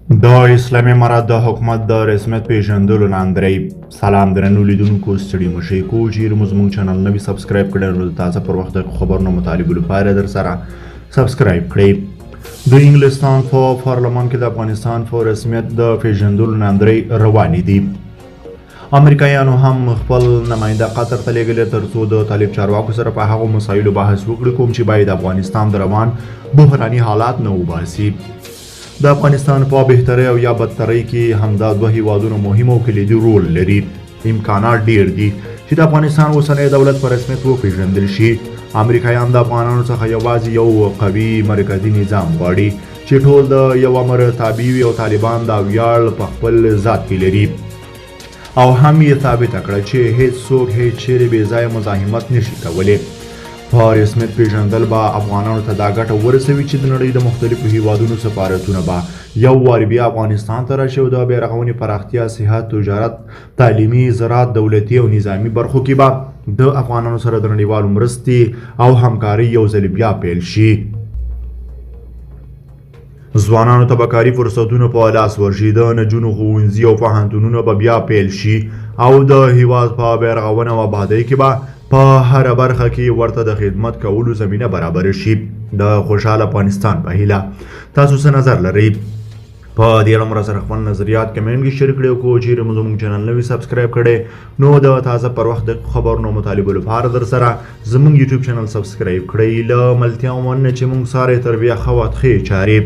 د اسلامي امارت د حکومت د رسمیت پیژندلو لاندې سلام درنو لیدونکو ستړي مشئ کو چې زموږ چینل نوی سبسکرایب کړئ نو د تازه پر وخت د خبرونو مطالبه لپاره در سره سبسکرایب کړئ. د انګلستان په پارلمان کې د افغانستان په رسمیت د پیژندلو لاندې روانې دي. امریکایانو هم خپل نماینده قطر ته لیږلی ترڅو د طالب چارواکو سره په هغو مسایلو بحث وکړي کوم چې باید افغانستان د روان بحراني حالات نه وباسي. د افغانستان په بهترۍ او یا بدترۍ کې همدا دوه هیوادونه مهم او کلیدي رول لري. امکانات ډیر دي چې د افغانستان اوسنی دولت په رسمیت وپیژندل شي. امریکایان د افغانانو څخه یوازې یو قوي مرکزي نظام غواړي چې ټول د یو امر تابع وي او طالبان دا ویاړ په خپل ذات کې لري او هم یې ثابته کړه چې هیڅوک هیڅ چیرې بې ځایه مزاحمت نشي کولی. په رسمیت پیژندل به افغانانو ته دا ګټه ورسوي چې د نړۍ د مختلفو هیوادونو سفارتونه به یو وار بیا افغانستان ته راشي او د بیارغونې پراختیا، صحت، تجارت، تعلیمي، زراعت، دولتي او نظامي برخو کې به د افغانانو سره د نړیوالو مرستې او همکارۍ یو ځل بیا پیل شي. ځوانانو ته به کاري فرصتونه په لاس ورشي. د نجونو ښوونځي او پوهنتونونه به بیا پیل شي او د هیواد په بیارغونه او ابادۍ کې به په هره برخه کې ورته د خدمت کولو زمینه برابر شي. د خوشحاله افغانستان په هیله تاسو څه نظر لرئ؟ په دې اړه سره خپل نظریات کمنټ کې شریک کړئ او کو چې زموږ چینل نوی سبسکرایب کړئ نو د تازه پر وخت د خبرونو مطالبه لپاره در سره زموږ یوټیوب چینل سبسکرایب کړئ. له ملتیا ومننه چې موږ ساره تر بیا خوات خې چاري